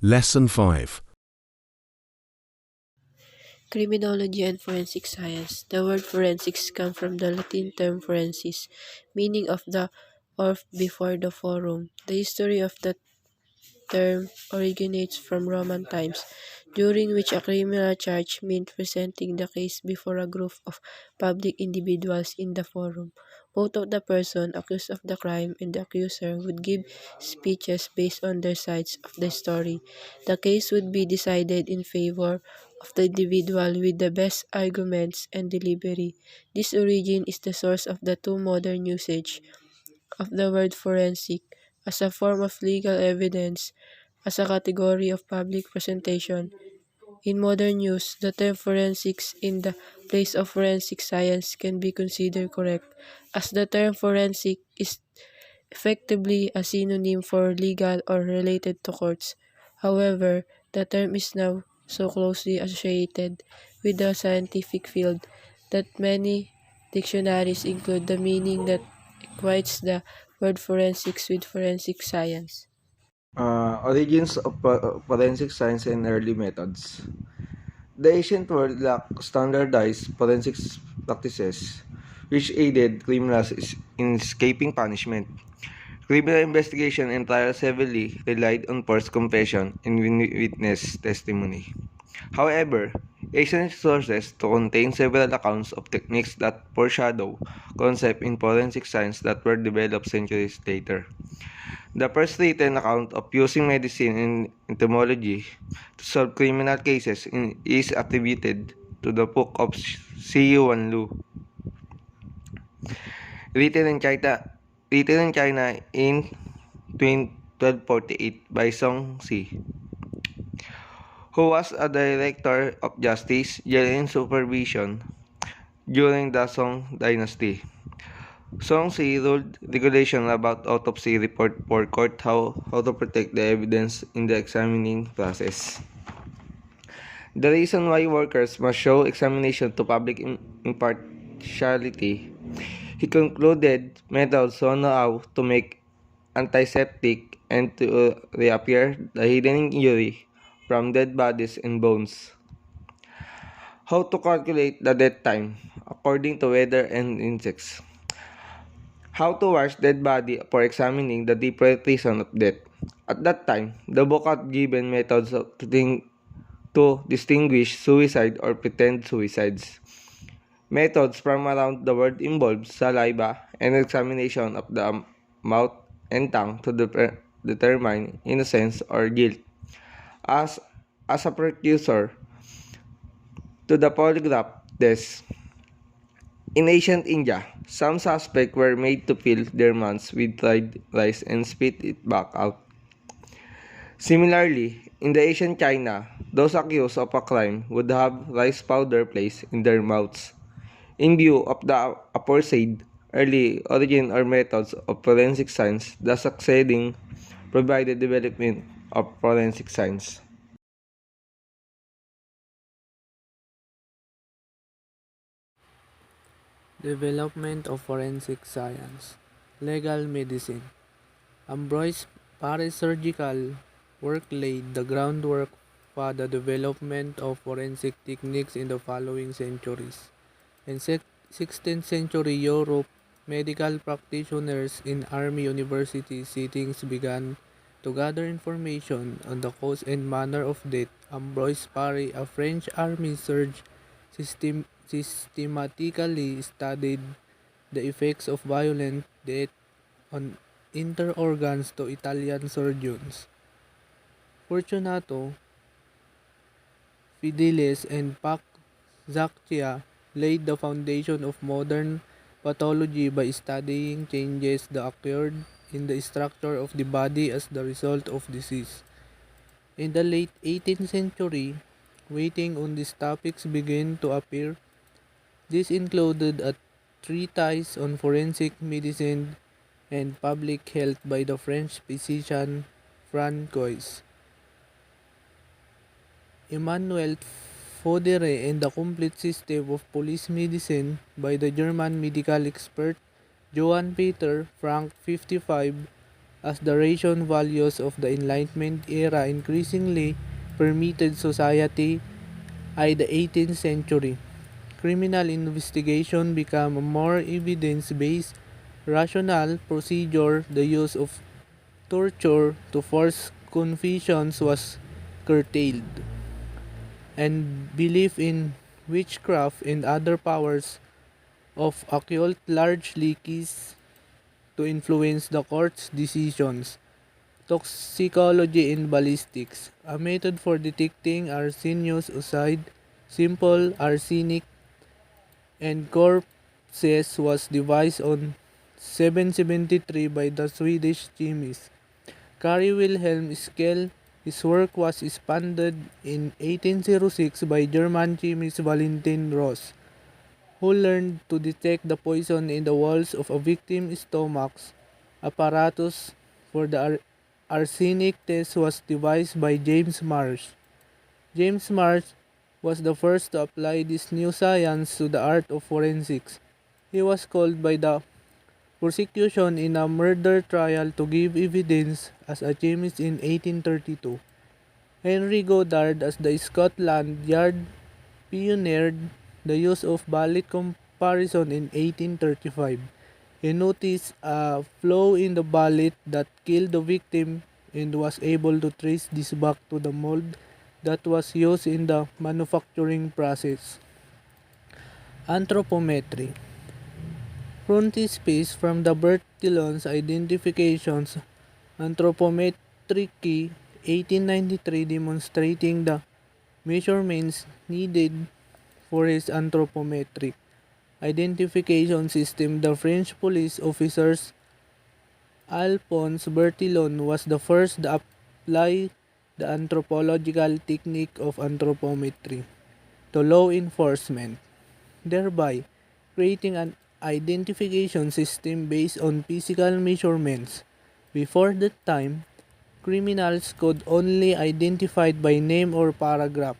Lesson 5. Criminology and forensic science. The word forensics comes from the Latin term forensis, meaning of the or before the forum. The history of the term originates from Roman times, during which a criminal charge meant presenting the case before a group of public individuals in the forum. Both of the person accused of the crime and the accuser would give speeches based on their sides of the story. The case would be decided in favor of the individual with the best arguments and delivery. This origin is the source of the two modern usage of the word forensic as a form of legal evidence, as a category of public presentation. In modern use, the term forensics in the place of forensic science can be considered correct, as the term forensic is effectively a synonym for legal or related to courts. However, the term is now so closely associated with the scientific field that many dictionaries include the meaning that equates the word forensics with forensic science. Origins of forensic science and early methods. The ancient world lacked standardized forensic practices, which aided criminals in escaping punishment. Criminal investigation and trials heavily relied on forced confession and witness testimony. However, ancient sources to contain several accounts of techniques that foreshadow concepts in forensic science that were developed centuries later. The first written account of using medicine and entomology to solve criminal cases is attributed to the book of Xi Yuan Lu, written in China, in 1248 by Song Si, who was a director of justice, jail and supervision during the Song dynasty. Song Si ruled regulation about autopsy report for court how to protect the evidence in the examining process. The reason why workers must show examination to public impartiality. He concluded methods on how to make antiseptic and to reappear the hidden injury from dead bodies and bones. How to calculate the death time according to weather and insects. How to wash dead body for examining the different reason of death. At that time, the book had given methods to distinguish suicide or pretend suicides. Methods from around the world involve saliva and examination of the mouth and tongue to determine innocence or guilt. As, as a precursor to the polygraph test, in ancient India, some suspects were made to fill their mouths with dried rice and spit it back out. Similarly, in the ancient China, those accused of a crime would have rice powder placed in their mouths. In view of the aforesaid early origin or methods of forensic science, the succeeding provided development of forensic science. Development of forensic science. Legal medicine. Ambroise Parry's surgical work laid the groundwork for the development of forensic techniques in the following centuries. In 16th century Europe, medical practitioners in army university settings began to gather information on the cause and manner of death. Ambroise Parry, a French army surgeon, systematically studied the effects of violent death on inter organs to Italian surgeons. Fortunato Fidelis and Pac Zacchia laid the foundation of modern pathology by studying changes that occurred in the structure of the body as the result of disease. In the late 18th century, writing on these topics began to appear. This included a treatise on forensic medicine and public health by the French physician Francois. Emmanuel Fodere and the complete system of police medicine by the German medical expert Johann Peter Frank 55 as the rational values of the Enlightenment era increasingly permeated society. By the 18th century, criminal investigation became a more evidence-based, rational procedure. The use of torture to force confessions was curtailed, and belief in witchcraft and other powers of occult largely ceased to influence the court's decisions. Toxicology in ballistics, a method for detecting arsenious oxide, simple arsenic, and corpses, was devised on 773 by the Swedish chemist Carl Wilhelm Schell. His work was expanded in 1806 by German chemist Valentin Ross, who learned to detect the poison in the walls of a victim's stomach. Apparatus for the arsenic test was devised by James Marsh. James Marsh was the first to apply this new science to the art of forensics. He was called by the prosecution in a murder trial to give evidence as a chemist in 1832. Henry Goddard, as the Scotland Yard, pioneered the use of ballot comparison in 1835. He noticed a flaw in the ballot that killed the victim and was able to trace this back to the mold that was used in the manufacturing process. Anthropometry. Frontispiece from the Bertillon's identifications. Anthropometric 1893, demonstrating the measurements needed for his anthropometric identification system. The French police officers Alphonse Bertillon was the first to apply the anthropological technique of anthropometry to law enforcement, thereby creating an identification system based on physical measurements. Before that time, criminals could only identify by name or paragraph.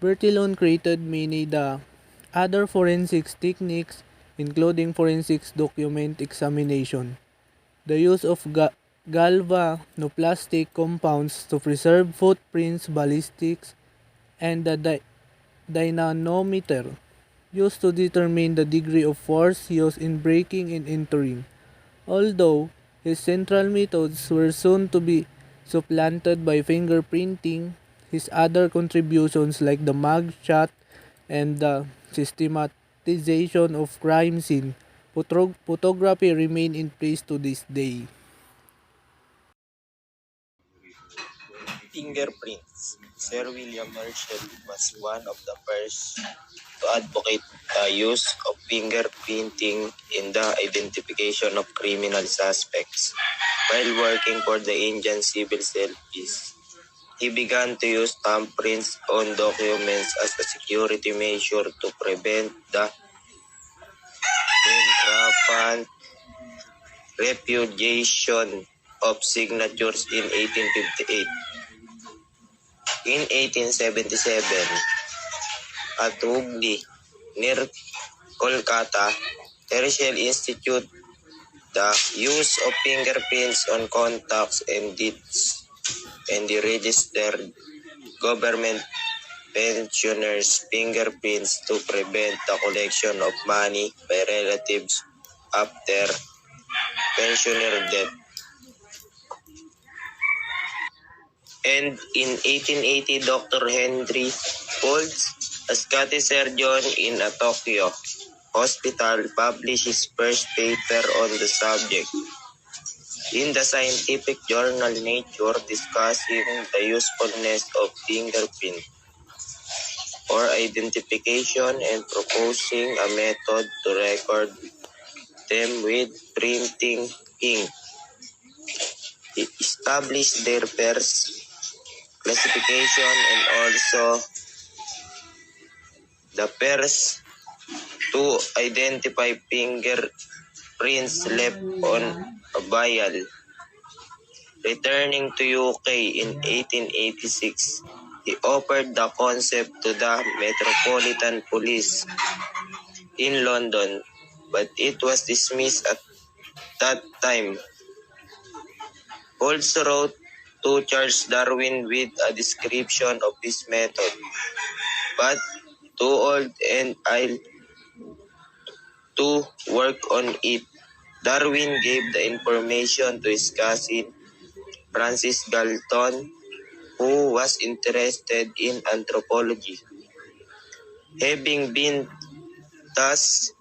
Bertillon created many the other forensics techniques, including forensics document examination, the use of galvanoplastic compounds to preserve footprints, ballistics, and the dynamometer used to determine the degree of force used in breaking and entering. Although his central methods were soon to be supplanted by fingerprinting, his other contributions like the mug shot and the systematization of crime scene photography remain in place to this day. Fingerprints. Sir William Herschel was one of the first to advocate the use of fingerprinting in the identification of criminal suspects. While working for the Indian Civil Service, he began to use thumbprints on documents as a security measure to prevent the then rampant repudiation of signatures in 1858. In 1877, at Hooghly, near Kolkata, Herschel instituted the use of fingerprints on contracts and deeds, and the registered government pensioners' fingerprints to prevent the collection of money by relatives after pensioner death. And in 1880, Dr. Henry Folds, a Scottish surgeon in a Tokyo hospital, published his first paper on the subject in the scientific journal Nature, discussing the usefulness of fingerprint for identification and proposing a method to record them with printing ink. He established their first classification and also the first to identify fingerprints left on a vial. Returning to UK in 1886, he offered the concept to the Metropolitan Police in London, but it was dismissed at that time. Holtz wrote to Charles Darwin with a description of this method, but too old and ill to work on it. Darwin gave the information to his cousin, Francis Galton, who was interested in anthropology. Having been thus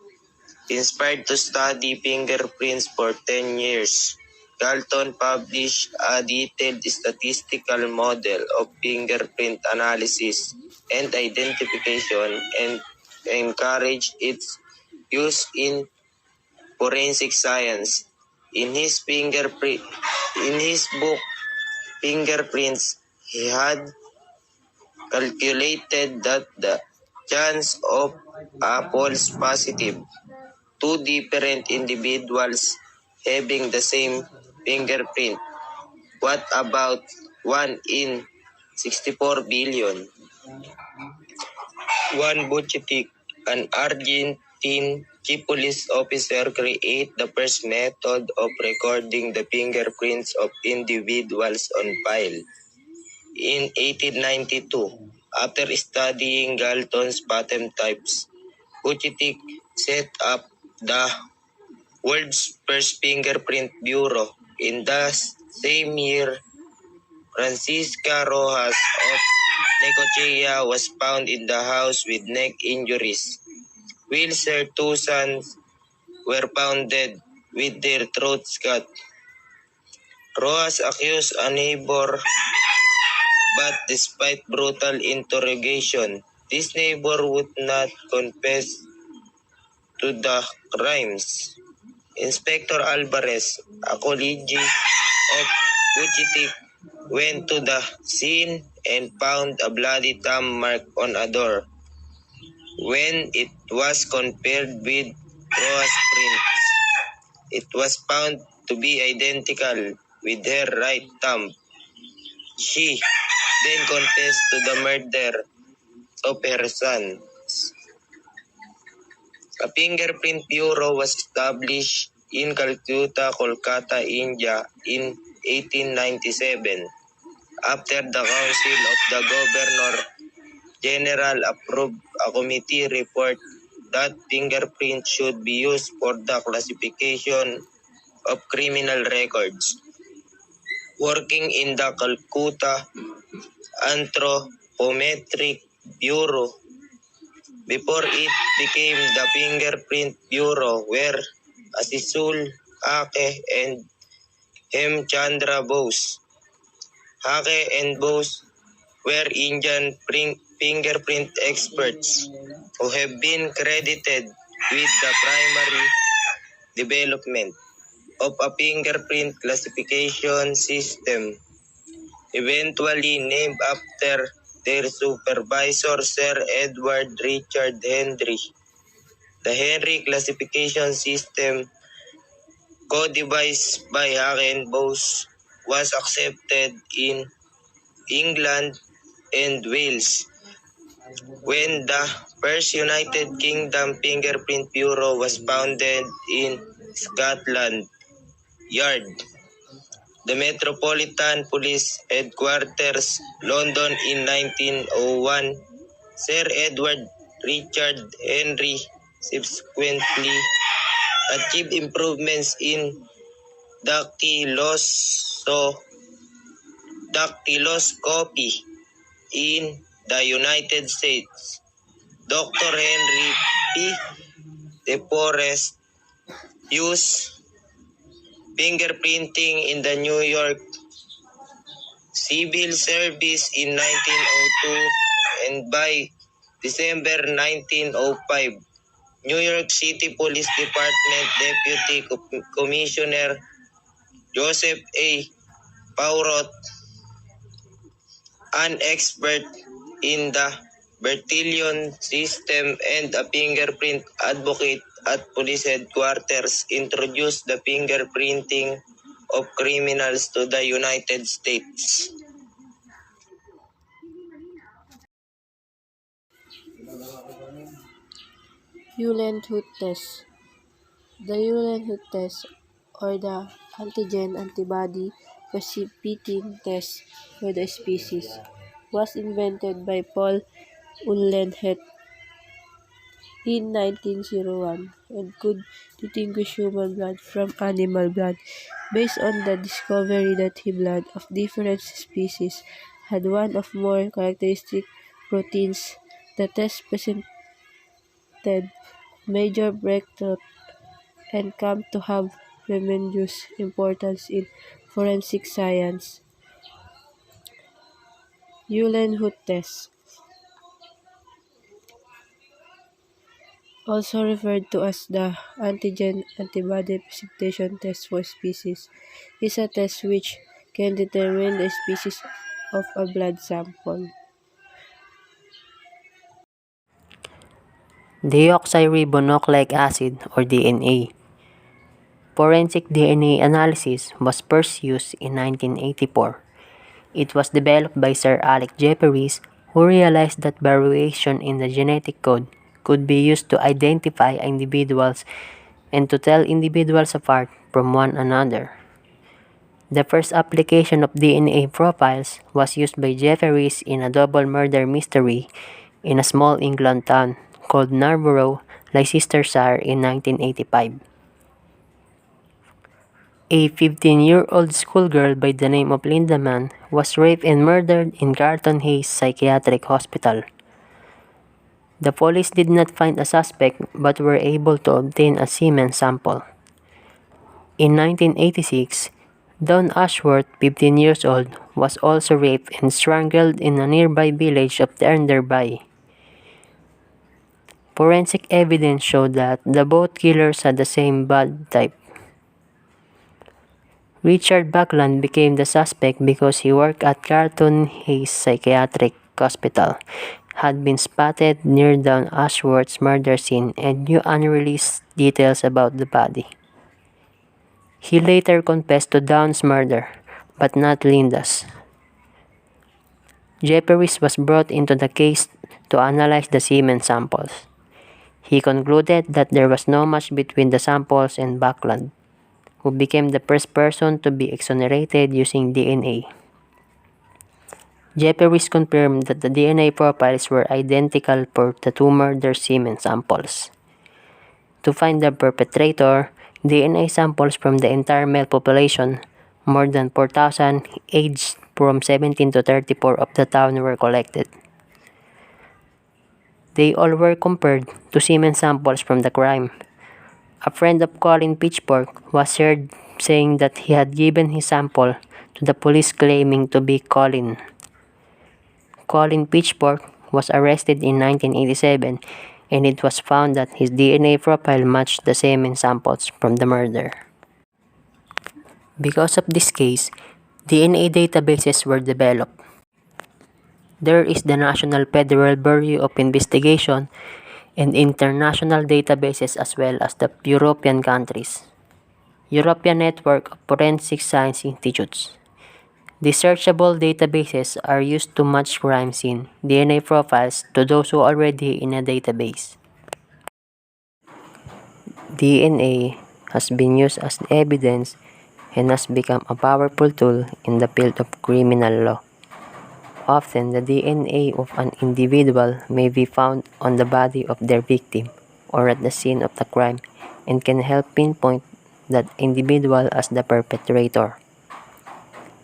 inspired to study fingerprints for 10 years, Galton published a detailed statistical model of fingerprint analysis and identification and encouraged its use in forensic science. In his book Fingerprints, he had calculated that the chance of a false positive, two different individuals having the same fingerprint. What about 1 in 64 billion? Juan Buchetic, an Argentine chief police officer, created the first method of recording the fingerprints of individuals on file. In 1892, after studying Galton's pattern types, Buchetic set up the world's first fingerprint bureau. In the same year, Francisca Rojas of Necochea was found in the house with neck injuries, while her two sons were found dead with their throats cut. Rojas accused a neighbor, but despite brutal interrogation, this neighbor would not confess to the crimes. Inspector Alvarez, a colleague of Buchitik, went to the scene and found a bloody thumb mark on a door. When it was compared with Roa's prints, it was found to be identical with her right thumb. She then confessed to the murder of her son. A fingerprint bureau was established in Calcutta, Kolkata, India in 1897 after the Council of the Governor General approved a committee report that fingerprints should be used for the classification of criminal records. Working in the Calcutta Anthropometric Bureau before it became the Fingerprint Bureau, where Asisul Hake and Hemchandra Bose. Hake and Bose were Indian fingerprint experts who have been credited with the primary development of a fingerprint classification system, eventually named after their supervisor Sir Edward Richard Henry. The Henry classification system, co-devised by Hake and Bose, was accepted in England and Wales. When the first United Kingdom Fingerprint Bureau was founded in Scotland Yard, the Metropolitan Police Headquarters, London in 1901, Sir Edward Richard Henry subsequently achieved improvements in dactyloscopy in the United States. Dr. Henry P. DeForest used fingerprinting in the New York Civil Service in 1902, and by December 1905, New York City Police Department Deputy Commissioner Joseph A. Paurot, an expert in the Bertillon system and a fingerprint advocate at police headquarters, introduced the fingerprinting of criminals to the United States. Eulenhood test. The Eulenhood test, or the antigen-antibody precipitating test for the species was invented by Paul Uhlenhet in 1901 and could distinguish human blood from animal blood based on the discovery that the blood of different species had one or more characteristic proteins. The test presented major breakthrough and come to have tremendous importance in forensic science. Uhlenhuth test, also referred to as the antigen-antibody precipitation test for species, is a test which can determine the species of a blood sample. Deoxyribonucleic acid or DNA. Forensic DNA analysis was first used in 1984. It was developed by Sir Alec Jeffreys, who realized that variation in the genetic code could be used to identify individuals and to tell individuals apart from one another. The first application of DNA profiles was used by Jeffreys in a double murder mystery in a small England town called Narborough, Leicestershire in 1985. A 15-year-old schoolgirl by the name of Linda Mann was raped and murdered in Carlton Hayes Psychiatric Hospital. The police did not find a suspect but were able to obtain a semen sample. In 1986, Dawn Ashworth, 15 years old, was also raped and strangled in a nearby village of Tenderby. Forensic evidence showed that the both killers had the same blood type. Richard Buckland became the suspect because he worked at Carlton Hayes Psychiatric Hospital, had been spotted near Dawn Ashworth's murder scene, and knew unreleased details about the body. He later confessed to Dawn's murder, but not Linda's. Jeffreys was brought into the case to analyze the semen samples. He concluded that there was no match between the samples and Buckland, who became the first person to be exonerated using DNA. Jeffreys confirmed that the DNA profiles were identical for the two murder semen samples. To find the perpetrator, DNA samples from the entire male population, more than 4,000, aged from 17 to 34 of the town were collected. They all were compared to semen samples from the crime. A friend of Colin Pitchfork was heard saying that he had given his sample to the police claiming to be Colin. Colin Pitchfork was arrested in 1987 and it was found that his DNA profile matched the semen samples from the murder. Because of this case, DNA databases were developed. There is the National Federal Bureau of Investigation and international databases as well as the European countries. European Network of Forensic Science Institutes. The searchable databases are used to match crime scene DNA profiles to those who are already in a database. DNA has been used as evidence and has become a powerful tool in the field of criminal law. Often, the DNA of an individual may be found on the body of their victim or at the scene of the crime and can help pinpoint that individual as the perpetrator.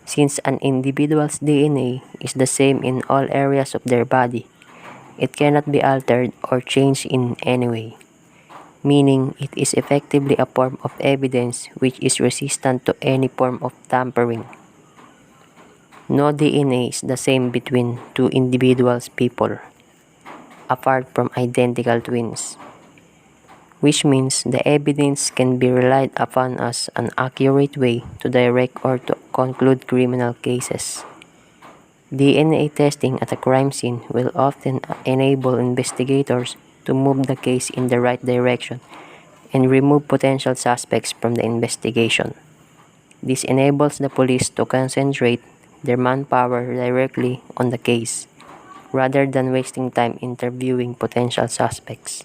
Since an individual's DNA is the same in all areas of their body, it cannot be altered or changed in any way, meaning it is effectively a form of evidence which is resistant to any form of tampering. No DNA is the same between two individuals people, apart from identical twins, which means the evidence can be relied upon as an accurate way to direct or to conclude criminal cases. DNA testing at a crime scene will often enable investigators to move the case in the right direction and remove potential suspects from the investigation. This enables the police to concentrate their manpower directly on the case, rather than wasting time interviewing potential suspects.